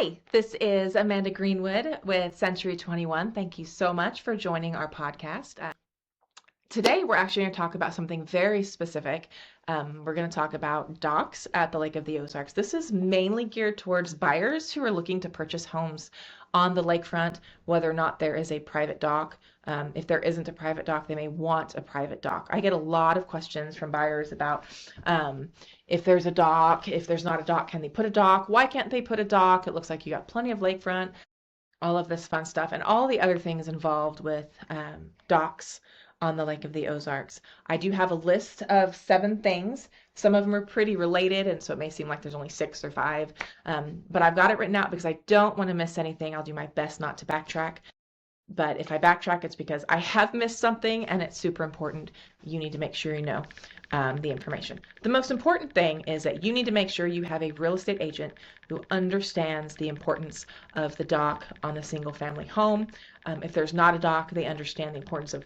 Hi, this is Amanda Greenwood with Century 21. Thank you so much for joining our podcast. Today, we're actually going to talk about something very specific. We're going to talk about docks at the Lake of the Ozarks. This is mainly geared towards buyers who are looking to purchase homes on the lakefront, whether or not there is a private dock. If there isn't a private dock, they may want a private dock. I get a lot of questions from buyers about if there's a dock, if there's not a dock, can they put a dock? Why can't they put a dock? It looks like you got plenty of lakefront, all of this fun stuff, and all the other things involved with docks on the Lake of the Ozarks. I do have a list of 7 things. Some of them are pretty related, and so it may seem like there's only 6 or 5, but I've got it written out because I don't want to miss anything. I'll do my best not to backtrack, but if I backtrack, it's because I have missed something and it's super important. You need to make sure you know the information. The most important thing is that you need to make sure you have a real estate agent who understands the importance of the dock on a single family home. If there's not a dock, they understand the importance of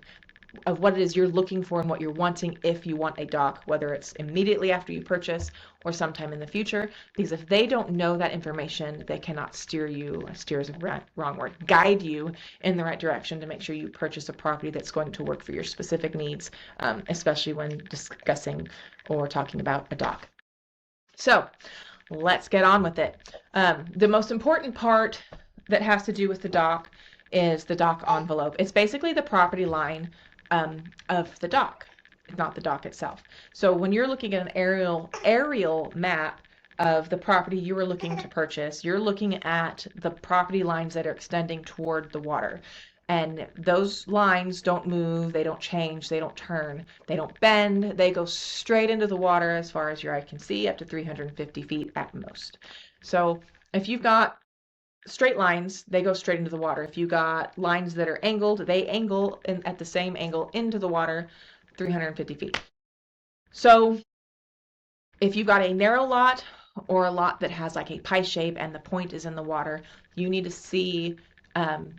what it is you're looking for and what you're wanting if you want a dock, whether it's immediately after you purchase or sometime in the future, because if they don't know that information, they cannot steer is a wrong word, guide you in the right direction to make sure you purchase a property that's going to work for your specific needs, especially when discussing or talking about a dock. So let's get on with it. The most important part that has to do with the dock is the dock envelope. It's basically the property line of the dock, not the dock itself. So when you're looking at an aerial map of the property you are looking to purchase, you're looking at the property lines that are extending toward the water. And those lines don't move, they don't change, they don't turn, they don't bend, they go straight into the water as far as your eye can see, up to 350 feet at most. So if you've got straight lines, they go straight into the water. If you got lines that are angled, they angle at the same angle into the water, 350 feet. So if you've got a narrow lot or a lot that has like a pie shape and the point is in the water, you need to see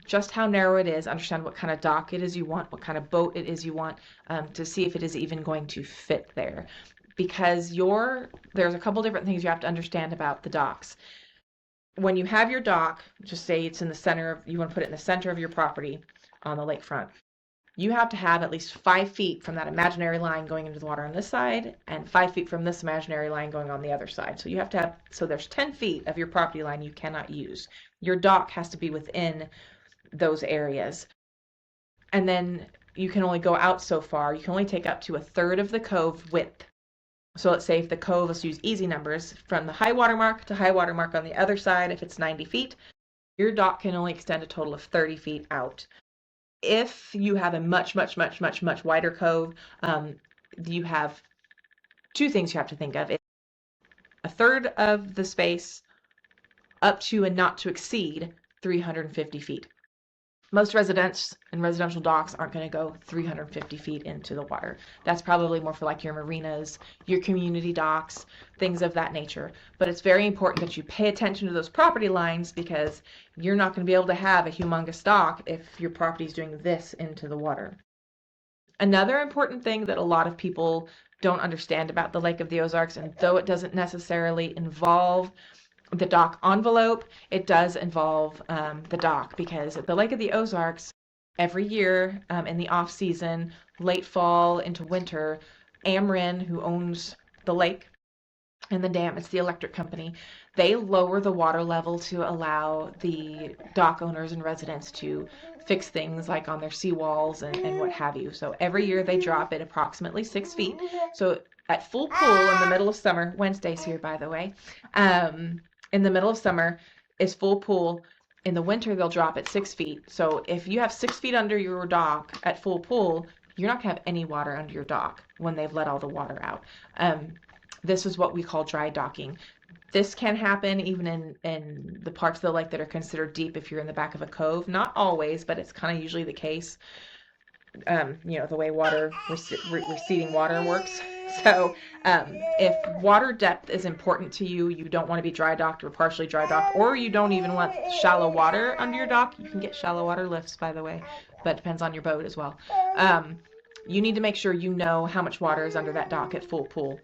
just how narrow it is, understand what kind of dock it is you want, what kind of boat it is you want, to see if it is even going to fit there. Because there's a couple different things you have to understand about the docks. When you have your dock, just say it's in the center you want to put it in the center of your property on the lakefront, you have to have at least 5 feet from that imaginary line going into the water on this side and 5 feet from this imaginary line going on the other side. So you have to have, so there's 10 feet of your property line you cannot use. Your dock has to be within those areas. And then you can only go out so far. You can only take up to 1/3 of the cove width. So let's say if the cove, let's use easy numbers, from the high water mark to high water mark on the other side, if it's 90 feet, your dock can only extend a total of 30 feet out. If you have a much wider cove, you have 2 things you have to think of. It's 1/3 of the space up to and not to exceed 350 feet. Most residents and residential docks aren't going to go 350 feet into the water. That's probably more for like your marinas, your community docks, things of that nature. But it's very important that you pay attention to those property lines, because you're not going to be able to have a humongous dock if your property is doing this into the water. Another important thing that a lot of people don't understand about the Lake of the Ozarks, and though it doesn't necessarily involve the dock envelope, it does involve the dock, because at the Lake of the Ozarks, every year in the off season, late fall into winter, Ameren, who owns the lake and the dam, it's the electric company, they lower the water level to allow the dock owners and residents to fix things like on their seawalls and what have you. So every year they drop it approximately 6 feet. So at full pool in the middle of summer, Wednesday's here by the way, in the middle of summer is full pool. In the winter, they'll drop it 6 feet. So if you have 6 feet under your dock at full pool, you're not gonna have any water under your dock when they've let all the water out. This is what we call dry docking. This can happen even in the parts of the lake that are considered deep if you're in the back of a cove. Not always, but it's kind of usually the case. The way receding water works. So if water depth is important to you, you don't want to be dry docked or partially dry docked, or you don't even want shallow water under your dock. You can get shallow water lifts, by the way, but it depends on your boat as well. You need to make sure you know how much water is under that dock at full pool.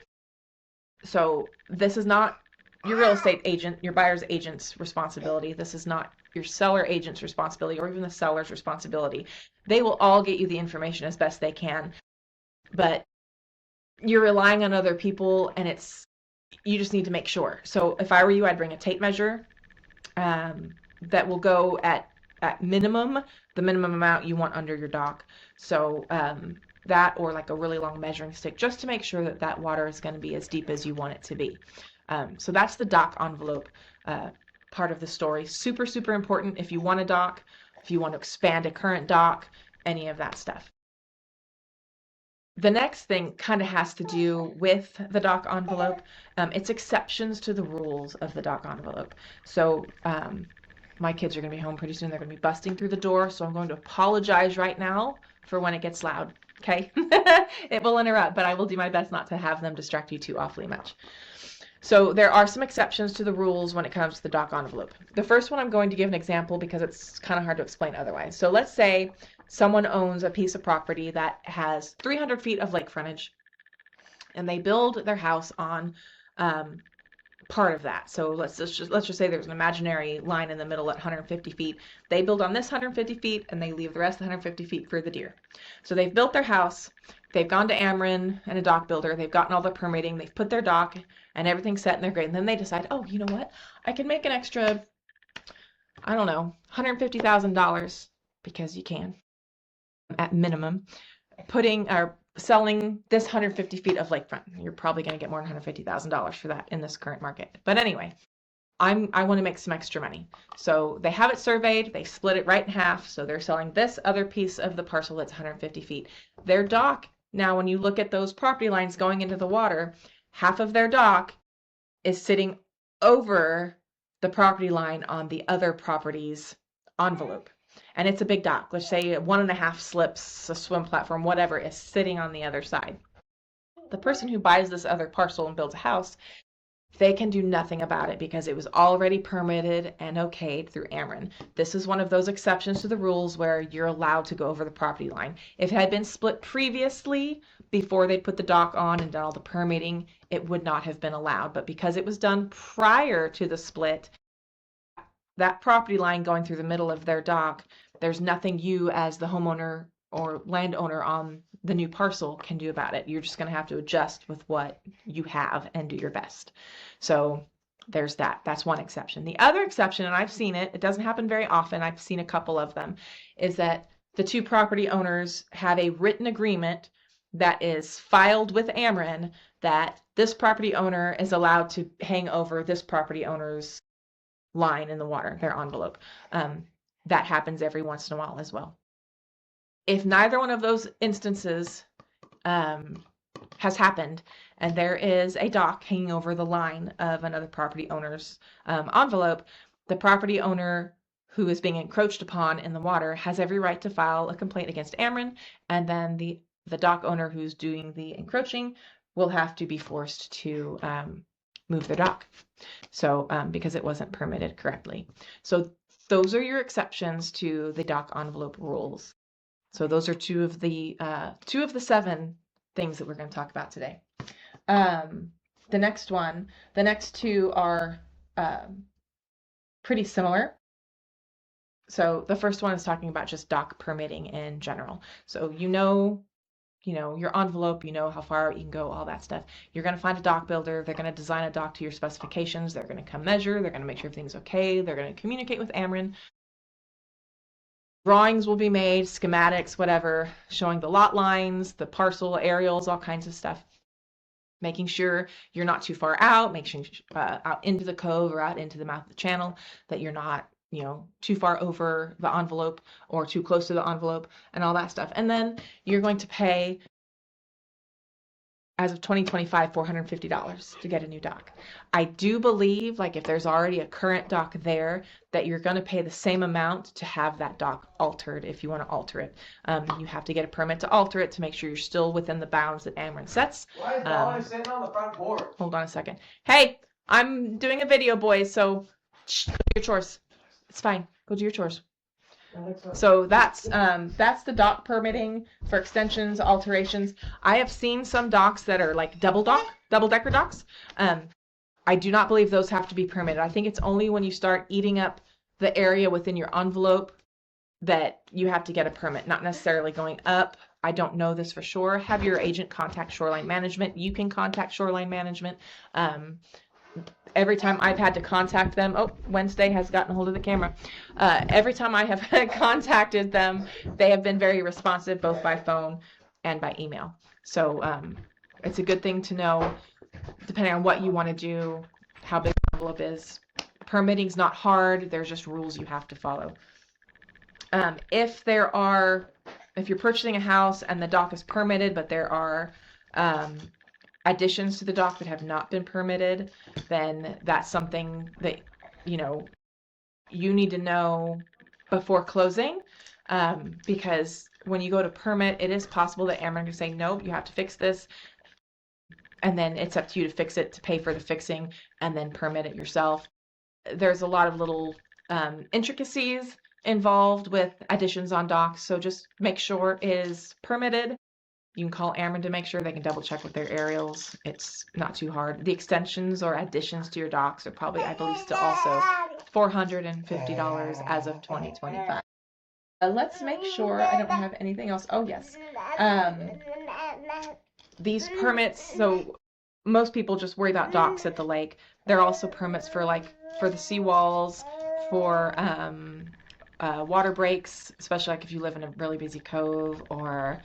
So this is not your real estate agent, your buyer's agent's responsibility. This is not your seller agent's responsibility or even the seller's responsibility. They will all get you the information as best they can, but you're relying on other people, and you just need to make sure. So if I were you, I'd bring a tape measure that will go at minimum, the minimum amount you want under your dock. So that, or like a really long measuring stick, just to make sure that that water is going to be as deep as you want it to be. So that's the dock envelope part of the story. Super, super important if you want a dock, if you want to expand a current dock, any of that stuff. The next thing kind of has to do with the dock envelope. It's exceptions to the rules of the dock envelope. So my kids are going to be home pretty soon. They're going to be busting through the door, so I'm going to apologize right now for when it gets loud, okay? It will interrupt, but I will do my best not to have them distract you too awfully much. So there are some exceptions to the rules when it comes to the dock envelope. The first one, I'm going to give an example because it's kind of hard to explain otherwise. So let's say someone owns a piece of property that has 300 feet of lake frontage, and they build their house on part of that. So let's just say there's an imaginary line in the middle at 150 feet. They build on this 150 feet, and they leave the rest of the 150 feet for the deer. So they've built their house. They've gone to Ameren and a dock builder. They've gotten all the permitting. They've put their dock and everything's set and they're great. And then they decide, oh, you know what? I can make an extra, I don't know, $150,000, because you can, at minimum, selling this 150 feet of lakefront. You're probably going to get more than $150,000 for that in this current market. But anyway, I want to make some extra money. So they have it surveyed. They split it right in half. So they're selling this other piece of the parcel that's 150 feet. Their dock, now when you look at those property lines going into the water, half of their dock is sitting over the property line on the other property's envelope. And it's a big dock. Let's say 1.5 slips, a swim platform, whatever, is sitting on the other side. The person who buys this other parcel and builds a house, they can do nothing about it because it was already permitted and okayed through Ameren. This is one of those exceptions to the rules where you're allowed to go over the property line. If it had been split previously, before they put the dock on and done all the permitting, it would not have been allowed. But because it was done prior to the split, that property line going through the middle of their dock, there's nothing you as the homeowner or landowner on the new parcel can do about it. You're just going to have to adjust with what you have and do your best. So there's that. That's one exception. The other exception, and I've seen it, it doesn't happen very often, I've seen a couple of them, is that the two property owners have a written agreement that is filed with Ameren that this property owner is allowed to hang over this property owner's line in the water, their envelope. That happens every once in a while as well. If neither one of those instances has happened, and there is a dock hanging over the line of another property owner's envelope, the property owner who is being encroached upon in the water has every right to file a complaint against Ameren, and then the dock owner who's doing the encroaching will have to be forced to move their dock. So because it wasn't permitted correctly. So those are your exceptions to the dock envelope rules. So those are two of the 7 things that we're going to talk about today. The next two are pretty similar. So the first one is talking about just dock permitting in general. So you know your envelope, you know how far out you can go, all that stuff. You're going to find a dock builder. They're going to design a dock to your specifications. They're going to come measure. They're going to make sure everything's okay. They're going to communicate with Ameren. Drawings will be made, schematics, whatever, showing the lot lines, the parcel, aerials, all kinds of stuff. Making sure you're not too far out, making sure out into the cove or out into the mouth of the channel, that you're not too far over the envelope or too close to the envelope and all that stuff. And then you're going to pay, as of 2025, $450 to get a new dock. I do believe, like, if there's already a current dock there, that you're going to pay the same amount to have that dock altered if you want to alter it. You have to get a permit to alter it to make sure you're still within the bounds that Ameren sets. Why is Dolly sitting on the front porch? Hold on a second. Hey, I'm doing a video, boys, so shh, go do your chores. It's fine. Go do your chores. So that's the dock permitting for extensions, alterations. I have seen some docks that are like double decker docks. I do not believe those have to be permitted. I think it's only when you start eating up the area within your envelope that you have to get a permit, not necessarily going up. I don't know this for sure. Have your agent contact shoreline management. You can contact shoreline management. Every time I've had to contact them, oh, Wednesday has gotten a hold of the camera. Every time I have contacted them, they have been very responsive, both by phone and by email. So it's a good thing to know, depending on what you want to do, how big the envelope is. Permitting's not hard. There's just rules you have to follow. If you're purchasing a house and the dock is permitted, but there are additions to the dock that have not been permitted, then that's something that you need to know before closing, because when you go to permit, it is possible that Ameren can say, nope, you have to fix this, and then it's up to you to fix it, to pay for the fixing, and then permit it yourself. There's a lot of little intricacies involved with additions on docks, so just make sure it is permitted. You can call Ameren to make sure. They can double check with their aerials. It's not too hard. The extensions or additions to your docks are probably, I believe, still also $450 as of 2025. Let's make sure I don't have anything else. Oh, yes. These permits, so most people just worry about docks at the lake. There are also permits for the seawalls, for water breaks, especially if you live in a really busy cove or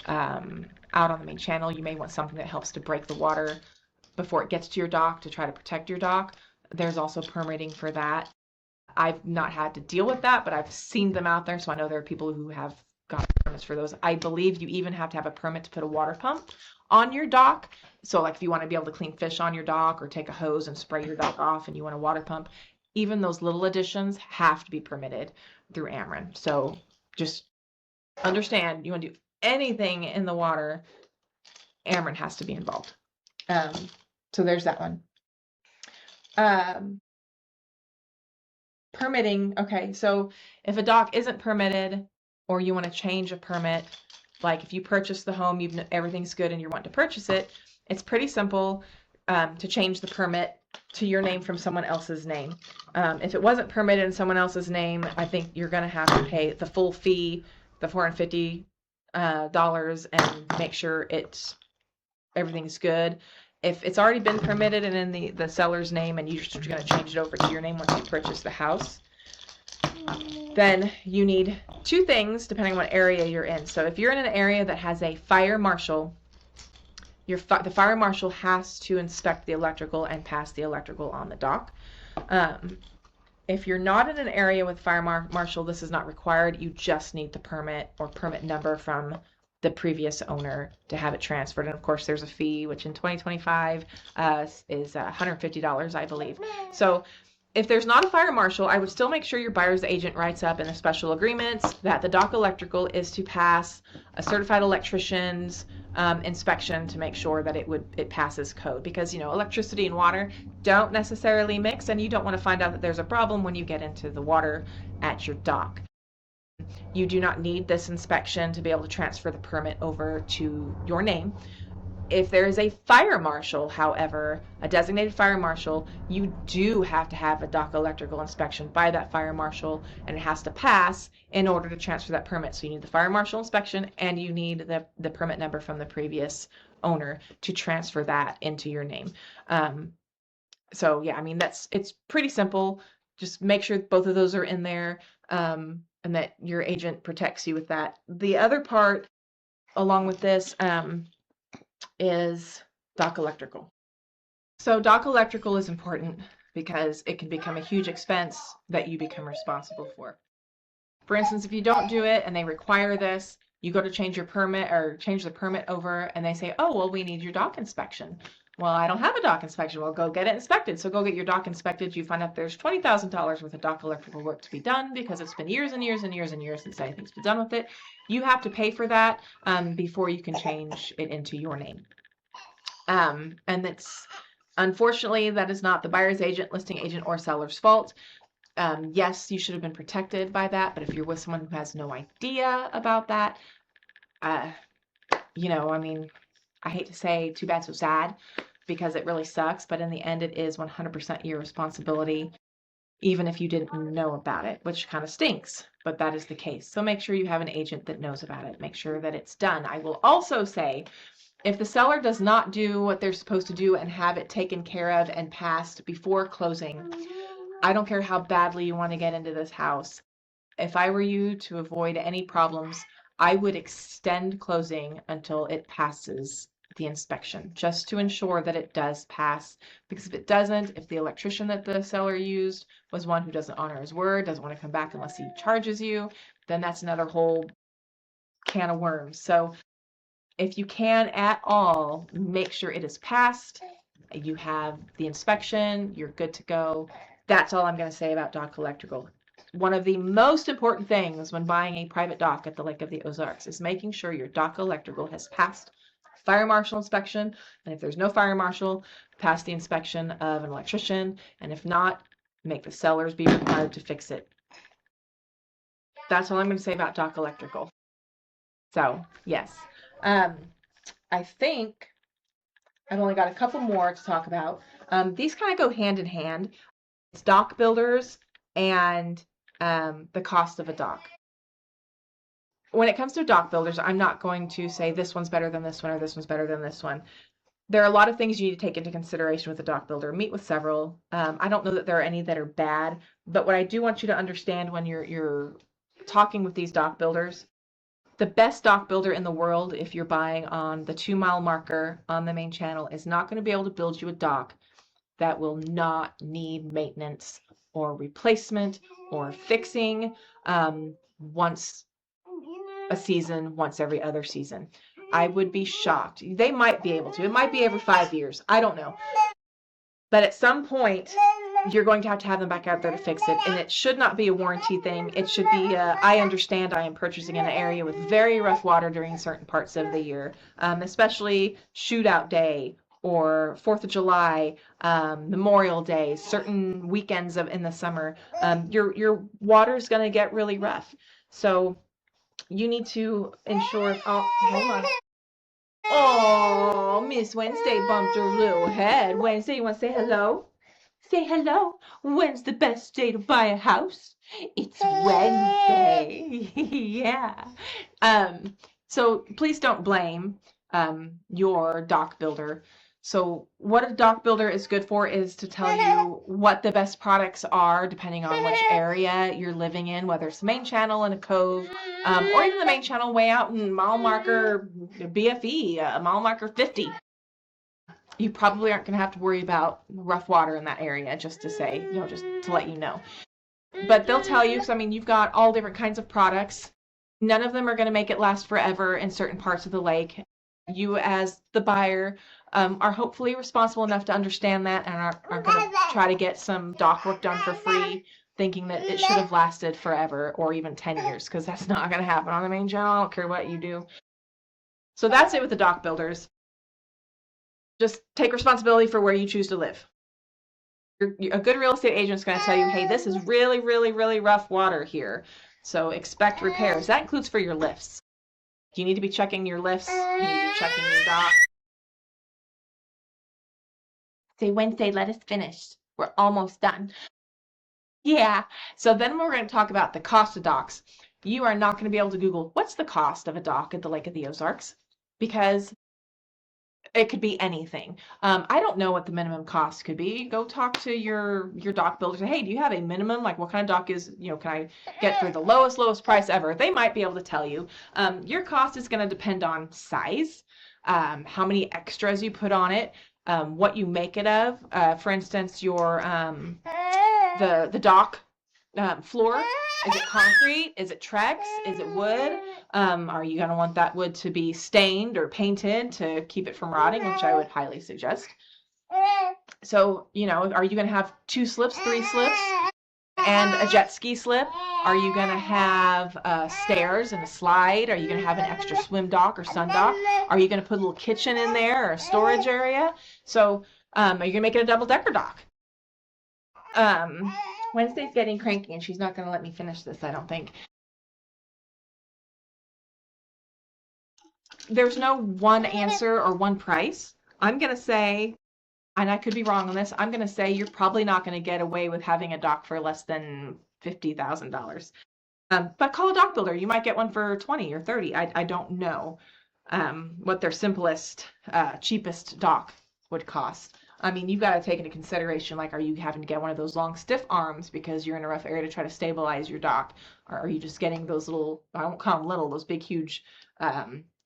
out on the main channel. You may want something that helps to break the water before it gets to your dock to try to protect your dock. There's also permitting for that. I've not had to deal with that, but I've seen them out there, so I know there are people who have got permits for those. I believe you even have to have a permit to put a water pump on your dock. So if you want to be able to clean fish on your dock or take a hose and spray your dock off and you want a water pump, even those little additions have to be permitted through Ameren. So just understand, you want to do anything in the water, Ameren has to be involved. So there's that one. Permitting. Okay, so if a dock isn't permitted or you want to change a permit, like if you purchase the home, everything's good and you want to purchase it, it's pretty simple to change the permit to your name from someone else's name. If it wasn't permitted in someone else's name, I think you're going to have to pay the full fee, the $450, and make sure everything's good. If it's already been permitted and in the seller's name and you're just going to change it over to your name once you purchase the house, then you need two things depending on what area you're in. So if you're in an area that has a fire marshal, the fire marshal has to inspect the electrical and pass the electrical on the dock. If you're not in an area with fire marshal, this is not required. You just need the permit or permit number from the previous owner to have it transferred. And of course there's a fee, which in 2025 is $150, I believe. So if there's not a fire marshal, I would still make sure your buyer's agent writes up in the special agreements that the dock electrical is to pass a certified electrician's inspection to make sure that it passes code, because electricity and water don't necessarily mix, and you don't want to find out that there's a problem when you get into the water at your dock. You do not need this inspection to be able to transfer the permit over to your name. If there is a fire marshal, however, a designated fire marshal, you do have to have a dock electrical inspection by that fire marshal, and it has to pass in order to transfer that permit. So you need the fire marshal inspection and you need the permit number from the previous owner to transfer that into your name. So yeah, I mean, it's pretty simple. Just make sure both of those are in there, and that your agent protects you with that. The other part along with this is dock electrical. So dock electrical is important because it can become a huge expense that you become responsible for. For instance, if you don't do it and they require this, you go to change your permit or change the permit over and they say, oh, well, we need your dock inspection. Well, I don't have a dock inspection. Well, go get it inspected. So go get your dock inspected. You find out there's $20,000 worth of dock electrical work to be done because it's been years and years and years and years since anything's been done with it. You have to pay for that before you can change it into your name. And it's unfortunately, that is not the buyer's agent, listing agent, or seller's fault. Yes, you should have been protected by that, but if you're with someone who has no idea about that, I mean, I hate to say too bad, so sad, because it really sucks, but in the end, it is 100% your responsibility, even if you didn't know about it, which kind of stinks, but that is the case. So make sure you have an agent that knows about it. Make sure that it's done. I will also say, if the seller does not do what they're supposed to do and have it taken care of and passed before closing, I don't care how badly you want to get into this house. If I were you, to avoid any problems, I would extend closing until it passes the inspection, just to ensure that it does pass. Because if it doesn't, if the electrician that the seller used was one who doesn't honor his word, doesn't want to come back unless he charges you, then that's another whole can of worms. So if you can at all, make sure it is passed. You have the inspection, you're good to go. That's all I'm going to say about dock electrical. One of the most important things when buying a private dock at the Lake of the Ozarks is making sure your dock electrical has passed fire marshal inspection. And if there's no fire marshal, pass the inspection of an electrician. And if not, make the sellers be required to fix it. That's all I'm going to say about dock electrical. So, yes. I think I've only got a couple more to talk about. These kind of go hand in hand. It's dock builders and the cost of a dock. When it comes to dock builders, I'm not going to say this one's better than this one or this one's better than this one. There are a lot of things you need to take into consideration with a dock builder. Meet with several. I don't know that there are any that are bad, but what I do want you to understand when you're talking with these dock builders, the best dock builder in the world, if you're buying on the 2-mile marker on the main channel, is not going to be able to build you a dock that will not need maintenance or replacement or fixing once a season, once every other season. I would be shocked. They might be able to. It might be every 5 years. I don't know. But at some point, you're going to have them back out there to fix it. And it should not be a warranty thing. It should be, I understand I am purchasing in an area with very rough water during certain parts of the year, especially shootout day or 4th of July, Memorial Day, certain weekends in the summer. Your water is going to get really rough. So you need to ensure, oh, hold on. Oh, Miss Wednesday bumped her little head. Wednesday, you want to say hello? Say hello. When's the best day to buy a house? It's Wednesday. Yeah. So please don't blame your dock builder. So what a dock builder is good for is to tell you what the best products are depending on which area you're living in, whether it's the main channel in a cove, or even the main channel way out in mile marker BFE, mile marker 50. You probably aren't going to have to worry about rough water in that area, just to say, just to let you know. But they'll tell you, because I mean, you've got all different kinds of products. None of them are going to make it last forever in certain parts of the lake. You, as the buyer, are hopefully responsible enough to understand that and are going to try to get some dock work done for free, thinking that it should have lasted forever or even 10 years, because that's not going to happen on the main channel. I don't care what you do. So that's it with the dock builders. Just take responsibility for where you choose to live. A good real estate agent is going to tell you, hey, this is really, really, really rough water here. So expect repairs. That includes for your lifts. You need to be checking your lifts. You need to be checking your dock. Say, Wednesday, let us finish. We're almost done. Yeah. So then we're going to talk about the cost of docks. You are not going to be able to Google, what's the cost of a dock at the Lake of the Ozarks? Because it could be anything. I don't know what the minimum cost could be. Go talk to your dock builder. Say, hey, do you have a minimum? Like, what kind of dock is, can I get for the lowest price ever? They might be able to tell you. Your cost is going to depend on size, how many extras you put on it, what you make it of. For instance, your the dock floor. Is it concrete? Is it Trex? Is it wood? Are you going to want that wood to be stained or painted to keep it from rotting, which I would highly suggest. So, are you going to have 2 slips, 3 slips, and a jet ski slip? Are you going to have stairs and a slide? Are you going to have an extra swim dock or sun dock? Are you going to put a little kitchen in there or a storage area? So, are you going to make it a double-decker dock? Wednesday's getting cranky and she's not going to let me finish this, I don't think. There's no one answer or one price. I'm going to say and I could be wrong on this, I'm going to say you're probably not going to get away with having a dock for less than $50,000. But call a dock builder. You might get one for 20 or 30. I don't know what their simplest, cheapest dock would cost. I mean, you've got to take into consideration, like, are you having to get one of those long stiff arms because you're in a rough area to try to stabilize your dock? Or are you just getting those little, I won't call them little, those big, huge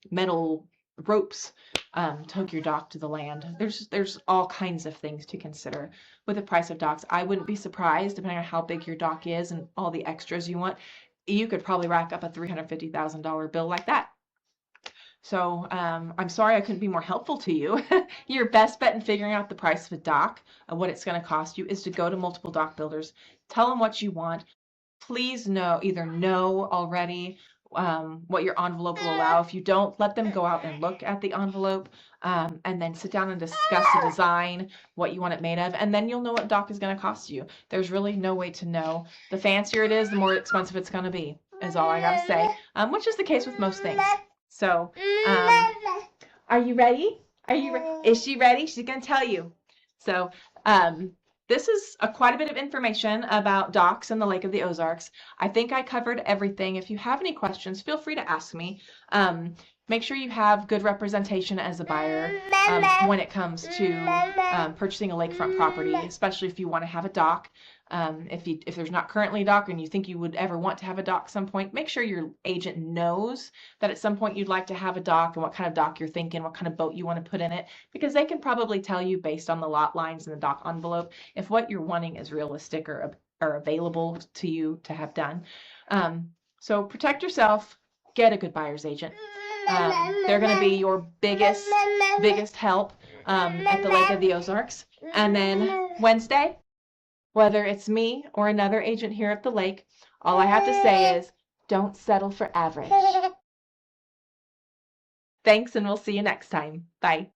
metal ropes to hook your dock to the land? There's all kinds of things to consider with the price of docks. I wouldn't be surprised, depending on how big your dock is and all the extras you want, you could probably rack up a $350,000 bill like that. So I'm sorry I couldn't be more helpful to you. Your best bet in figuring out the price of a dock, what it's going to cost you, is to go to multiple dock builders. Tell them what you want. Please either know already what your envelope will allow. If you don't, let them go out and look at the envelope and then sit down and discuss the design, what you want it made of, and then you'll know what dock is going to cost you. There's really no way to know. The fancier it is, the more expensive it's going to be, is all I got to say, which is the case with most things. So, are you ready? Is she ready? She's going to tell you. So, this is quite a bit of information about docks in the Lake of the Ozarks. I think I covered everything. If you have any questions, feel free to ask me. Make sure you have good representation as a buyer when it comes to purchasing a lakefront property, especially if you want to have a dock. If there's not currently a dock and you think you would ever want to have a dock at some point, make sure your agent knows that at some point you'd like to have a dock and what kind of dock you're thinking, what kind of boat you want to put in it, because they can probably tell you based on the lot lines and the dock envelope if what you're wanting is realistic or available to you to have done. So protect yourself, get a good buyer's agent. They're going to be your biggest help at the Lake of the Ozarks. And then Wednesday, whether it's me or another agent here at the lake, all I have to say is don't settle for average. Thanks, and we'll see you next time. Bye.